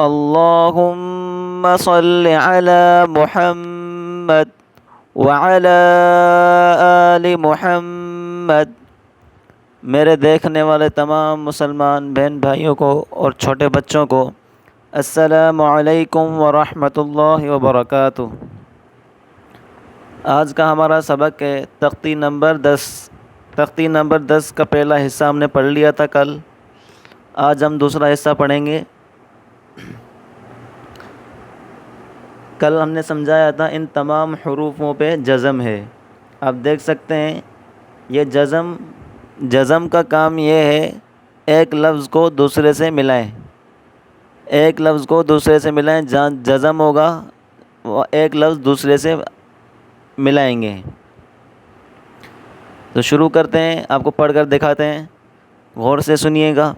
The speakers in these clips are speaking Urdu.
اللہم صل علی محمد وعلی آل محمد۔ میرے دیکھنے والے تمام مسلمان بہن بھائیوں کو اور چھوٹے بچوں کو السلام علیکم ورحمۃ اللہ وبرکاتہ۔ آج کا ہمارا سبق ہے تختی نمبر 10۔ تختی نمبر 10 کا پہلا حصہ ہم نے پڑھ لیا تھا کل۔ آج ہم دوسرا حصہ پڑھیں گے۔ کل ہم نے سمجھایا تھا ان تمام حروفوں پہ جزم ہے۔ آپ دیکھ سکتے ہیں یہ جزم کا کام یہ ہے ایک لفظ کو دوسرے سے ملائیں، ایک لفظ کو دوسرے سے ملائیں، جہاں جزم ہوگا وہ ایک لفظ دوسرے سے ملائیں گے۔ تو شروع کرتے ہیں، آپ کو پڑھ کر دکھاتے ہیں، غور سے سنیے گا۔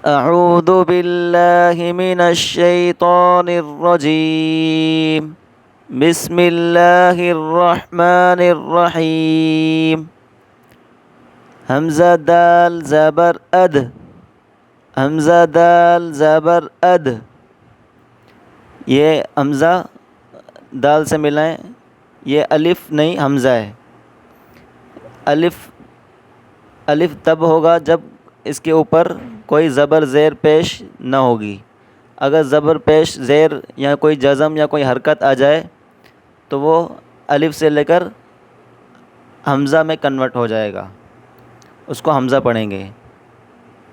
اعوذ باللہ من الشیطان الرجیم، بسم اللہ الرحمن الرحیم۔ حمزہ دال زبر اد، حمزہ دال زبر اد، یہ حمزہ دال سے ملائیں، یہ الف نہیں حمزہ ہے۔ الف تب ہوگا جب اس کے اوپر کوئی زبر زیر پیش نہ ہوگی۔ اگر زبر پیش زیر یا کوئی جزم یا کوئی حرکت آ جائے تو وہ الف سے لے کر حمزہ میں کنورٹ ہو جائے گا، اس کو حمزہ پڑھیں گے۔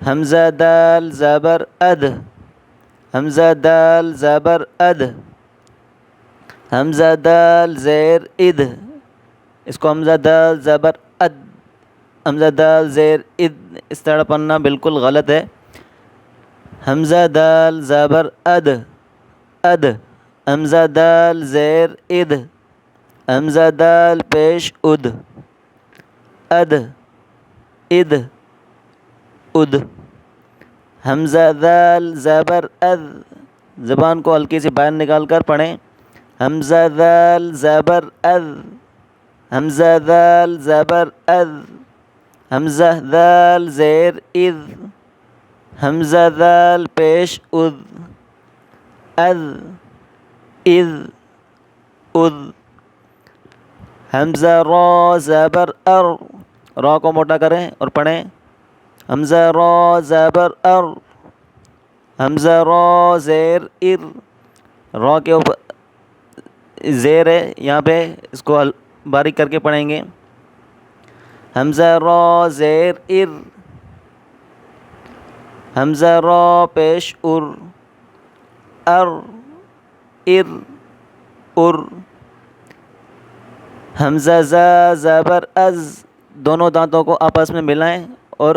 حمزہ دال زبر اد، حمزہ دال زبر اد، حمزہ دال زیر اد، اس کو حمزہ دال زبر اد، حمزہ دال زیر اد، اس طرح پڑھنا بالکل غلط ہے۔ حمزہ دال زبر اد، اد، حمزہ دال زیر اد، حمزہ دال پیش اد، اد، اد، اد۔ حمزہ دال زبر اد، زبان کو ہلکی سی باہر نکال کر پڑھیں۔ حمزہ دال زبر اد، حمزہ دال زبر اد، حمزہ دال زیر اذ، حمزہ دال پیش اذ، اذ، اذ، اذ۔ حمزہ را زبر ار، را کو موٹا کریں اور پڑھیں۔ حمزہ را زبر ار، حمزہ را زیر ار، را کے اوپر زیر ہے یہاں پہ، اس کو باریک کر کے پڑھیں گے۔ حمزہ را زیر ار، حمزہ را پیش ار، ار، ار، ار۔ حمزہ زا زبر از، دونوں دانتوں کو آپس میں ملائیں اور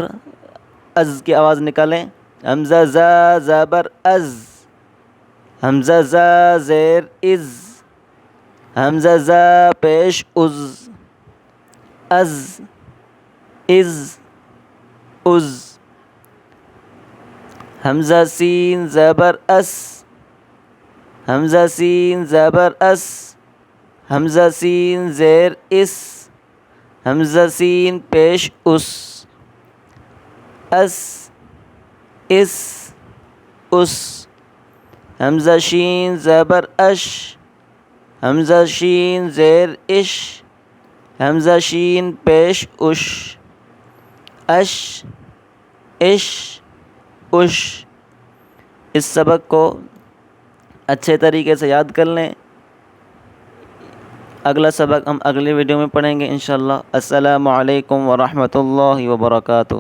از کی آواز نکالیں۔ حمزہ زا زبر از، حمزہ زا زیر از، حمزہ زا پیش از، از، از، از۔ حمزہ سین زبر اس، حمزہ سین زبر اس، حمزہ سین زیر اس، حمزہ سین پیش اس، اس، اس، اس۔ حمزہ شین زبر اش، حمزہ شین زیر اش، حمزہ شین پیش اش، اش، اش، اش۔ اس سبق کو اچھے طریقے سے یاد کر لیں۔ اگلا سبق ہم اگلی ویڈیو میں پڑھیں گے انشاءاللہ۔ السلام علیکم ورحمۃ اللہ وبرکاتہ۔